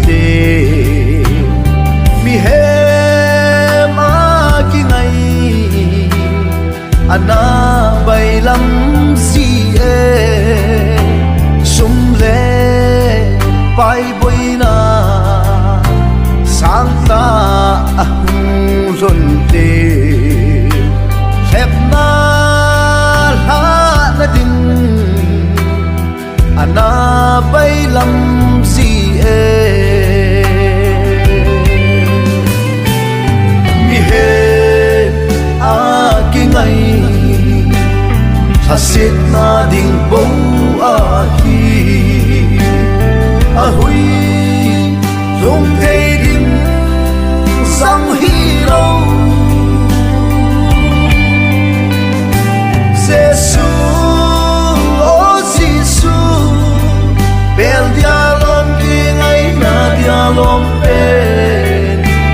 te mi he ma ki ngai ana bai lam si e sum le pai boina sang ta run te hep na la na ding ana bai lam si e mi he a ki ngai hasit na ding bo a hi a hui long thei ding sang hi lo Jesu oh Jesu bel dialom ki ngai na dialom pe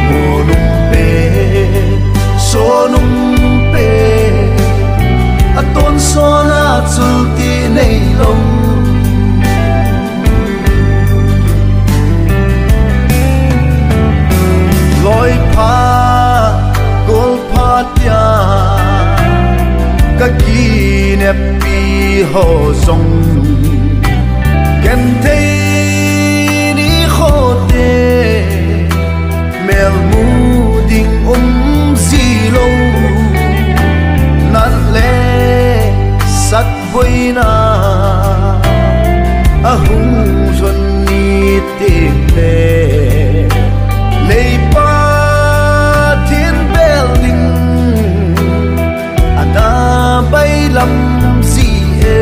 monum pe sonum pe aton sona chulti nei long loi pha gol pha tia ka ki ne pi ho song ken thei ni kho te mel mu ding si lo nan le sat boina a hung jon ni te le lei pa thiên bel ding ana bai lam si e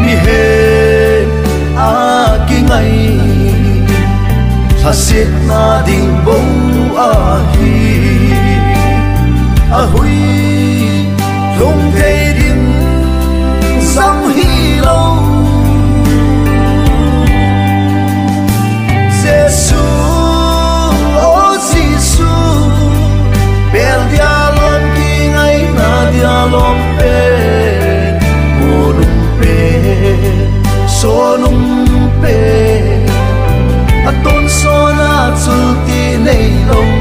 mi he a ki ngai hasit na ding bo a hi a hui long thei ding sang hi lo Jesu oh Jesu bel dialom ki ngai na dialom pe monum pe sonum pe aton sona chulti nei long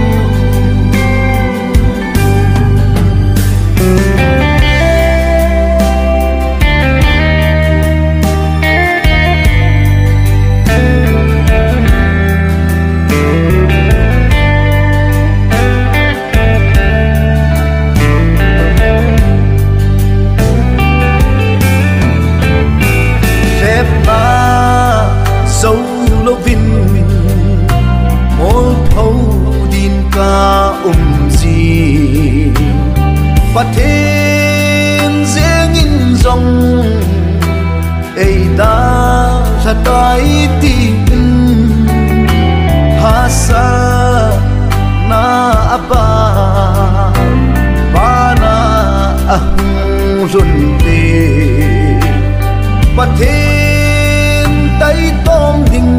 Pathen riêng in dòng ấy ta ra đói tin hasa na aba bana ahung run te Pathen tay tom ding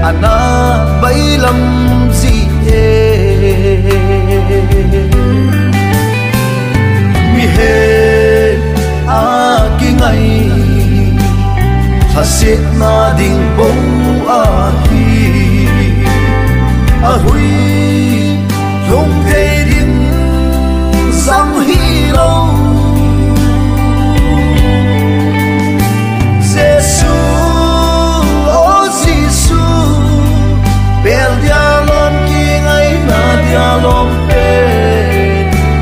ana bay lam gì mi he a ki ngai hasit na ding bo a hi a hui long thei ding sang hi lo Jesu oh Jesu bel dialom ki ngai na dialom pe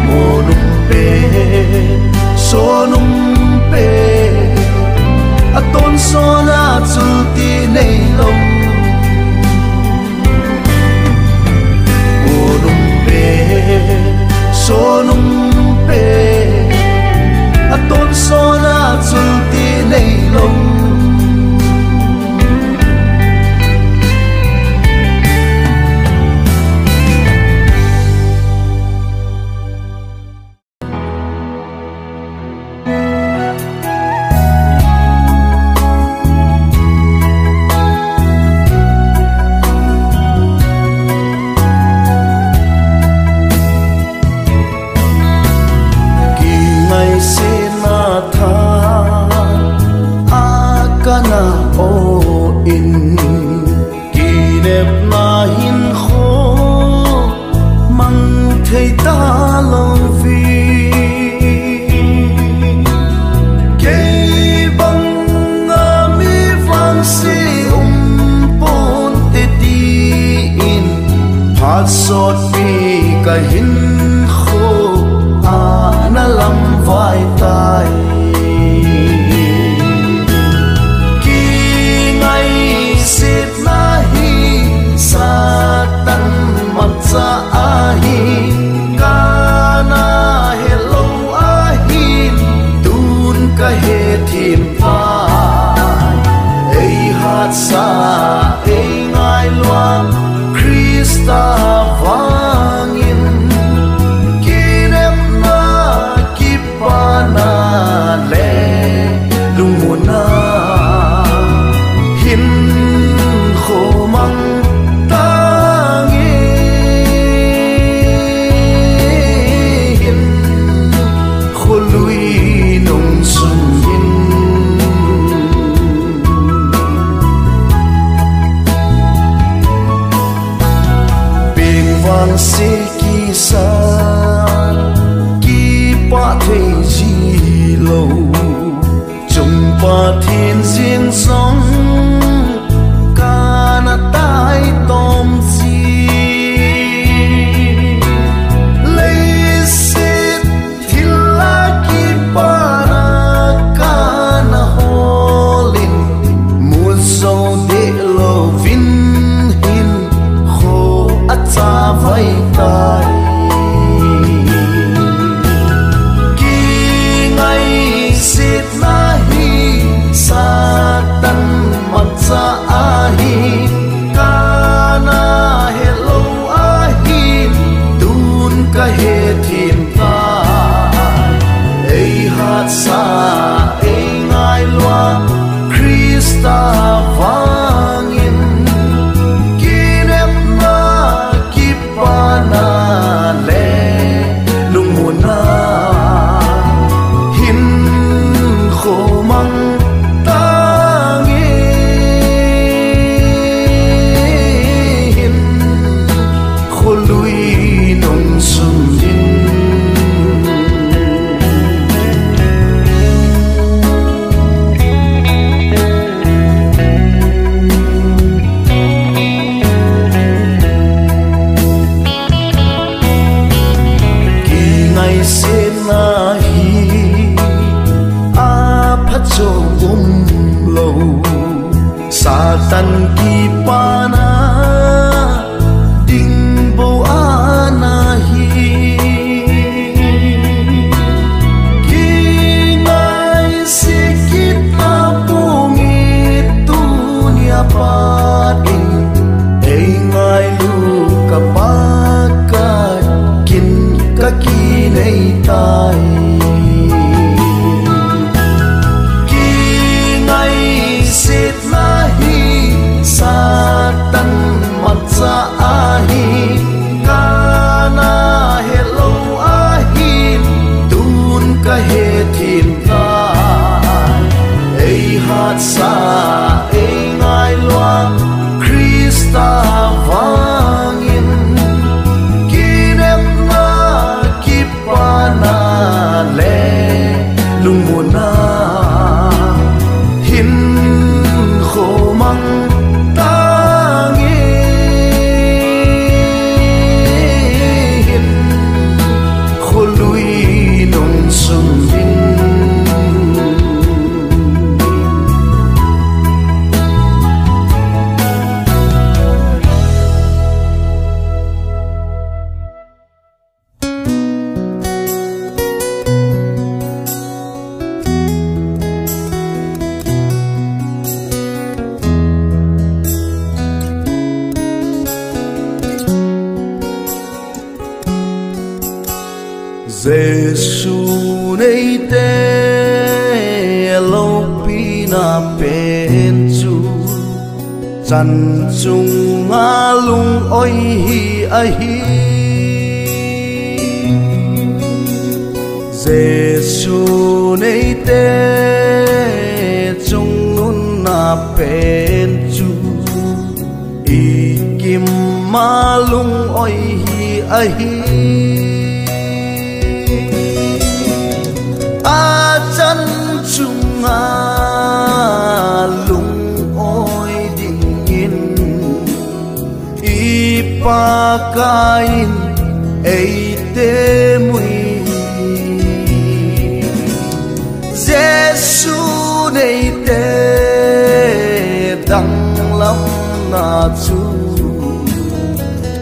monum pe sonum pe aton sona chulti nei long monum pe sonum pe sot pi ka hin kho na lam vai tai ki ngai sit na hi satan mak cha a hi kana hello a hi tun ka he thim pa ei hat sa ei ngai loam Krista vangin kirem na kipana le lunguna hin khomang tangi hin khului nong sun hin vang se ki sa ki pa thei ji lo chung pa thiên riêng song kana tai tom si lấy sit thila ki pa na kana holin mu so de lo vin hin kho acha vai tai ki ngai sit na hi satan mak cha a hi kana hello a hi tun ka he thim ta ei hat sa ei ngai loa Krista vangin kirem na kipana le lunguna hin khomang tangi hin khului nong sun hin se na hi a phat cho lo satan ki pana ding bo ana hi ki ngai se ki ta pungi dunia pa ding ei ngai lu ka pa kai kin ka ki nei tai ki ngai sit na hi satan mak cha a hi kana hello a hi tun ka he thim ta ei hat sa ei ngai loa Krista vangin kirem na kipana le lunguna hin khomang tangi hin khului nong sun hin Giêsu nei te lo pina pen chu chan chung nga lung oi hi a hi Giêsu nei te chung nun na pen chu i kim ma lung oi hi a hi chân chung lung ôi đình yên y pa kain ấy tê mùi Giêsu này tê đắng lắm na chú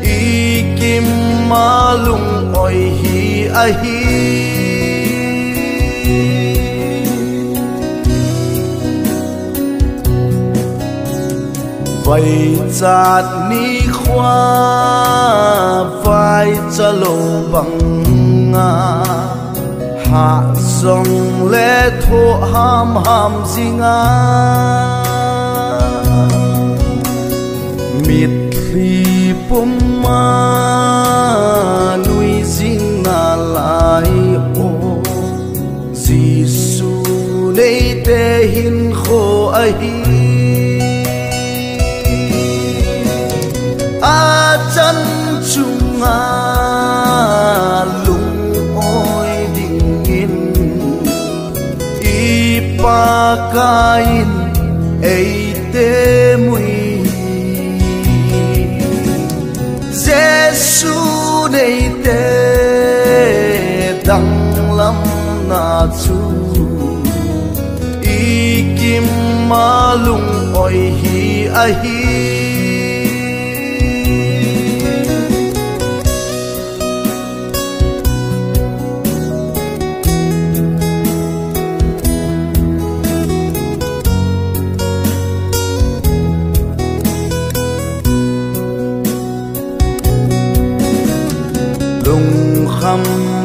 y kim ma lung oi hi a hi vậy chát ni khoa vai cha lâu bằng nga hạ sông lệ thô ham ham zinga mít khi pum ma nuôi zinga lại ô Giêsu này te hin khô ai a chân chung a lung oi ding in i pa kain ei te mui Giêsu này te đắng lắm na chú i kim ma lung oi hi a hi lung khăm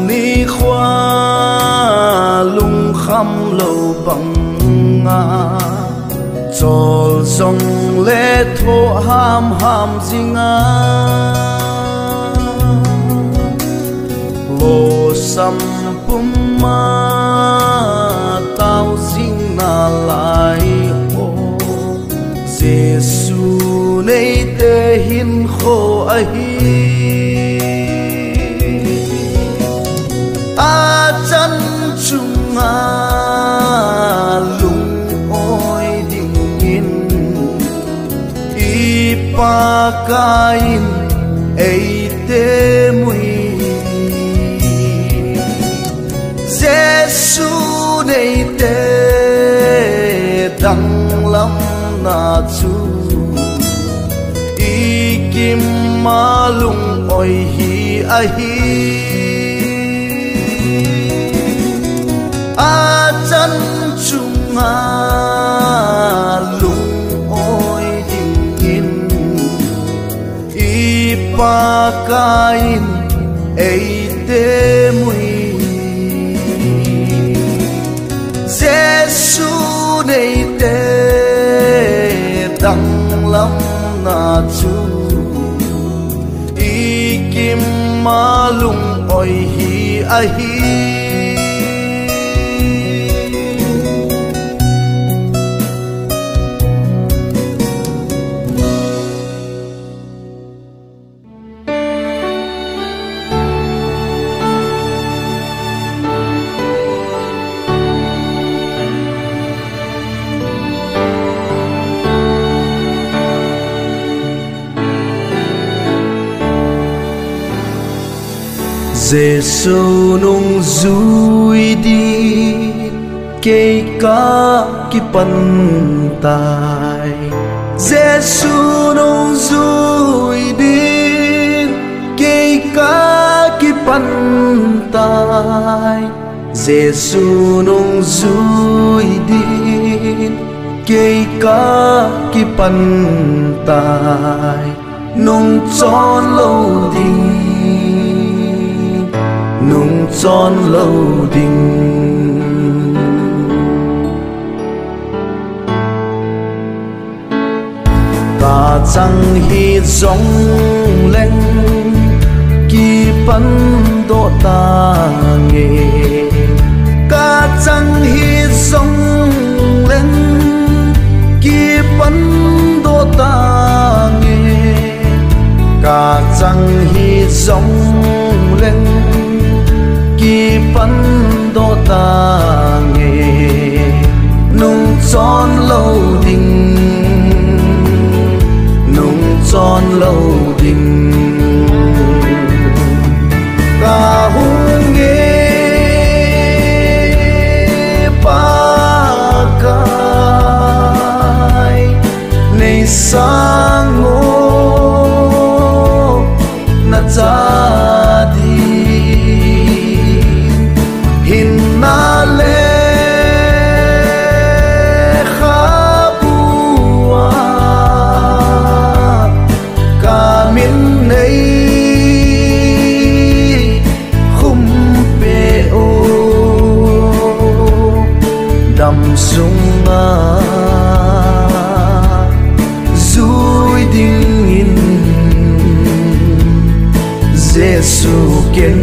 ni khoa lung khăm lâu bằng nga chol song lệ thô ham ham zinga lo sam pum ma tao zing na lai o Giêsu này te hin khô a hi a chân chung a lung oi ding in i pa kain ei te mui Giêsu này te đắng lắm na chú i kim ma lung oi hi a hi a chân chung a lung oi ding in i pa kain ei te mui Giêsu này te đắng lắm na chú i kim ma lung oi hi a hi Giêsu nung dui đi cây cá ki pan tai Giêsu nung dui đi cây cá ki pan tai Giêsu nung dui đi cây cá ki pan tai nung tròn lâu đi nung tròn lâu đình ta chẳng hi giống lên kỳ phân độ ta nghe ta chẳng hi giống lên kỳ phân độ ta nghe ta chẳng hi giống lên kỳ phân độ ta nghe nung tròn lâu đình nung tròn lâu đình ken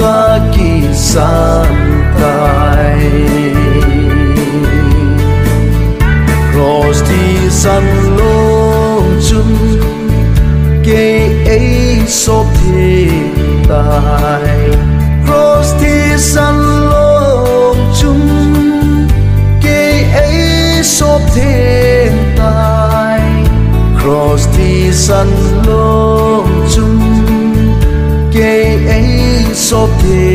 ka ki san tai cross ti san long chun ke ei so thi tai cross ti san long chun ke ei so thi tai cross ti san long chun ke ei so thi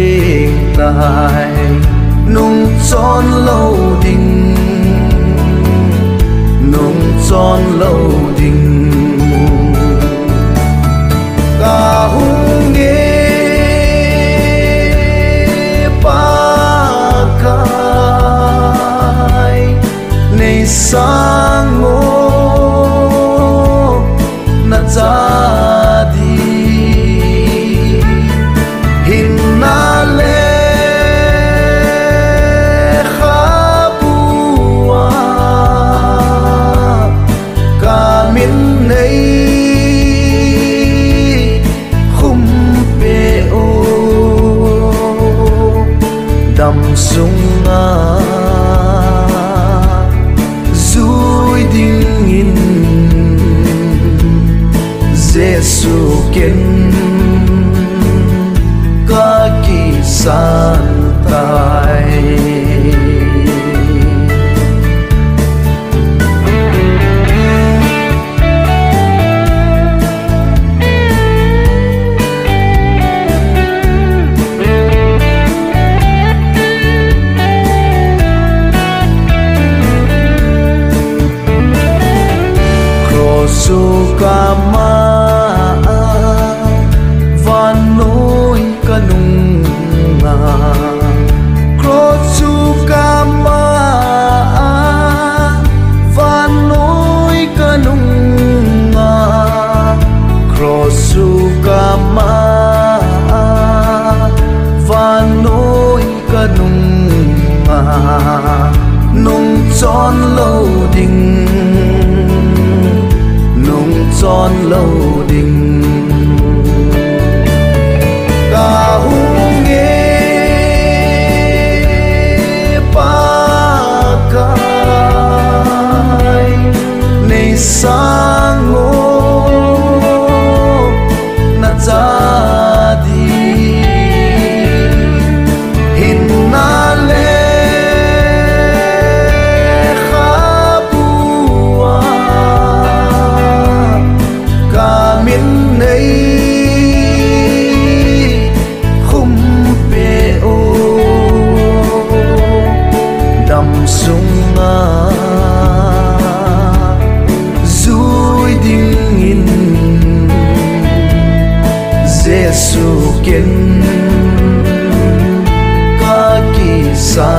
tai nung chon lâu ding nung chon lâu ding ca hung nghe pa kai nei sang ngô na cha di hin na le kha bua ka min nei khum pe o dam sung a zui ding in Giêsu ken ka ki san tai Su kama vanoi kanunga cross su kama vanoi kanunga cross su kama vanoi kanunga nung chon lâu ding nung chon lâu ding ca hung nghe pa kai nei sang ngô na cha di hin na le kha bua ka min nei khum pe o dam sung a zui ding in Giêsu ken ka ki sa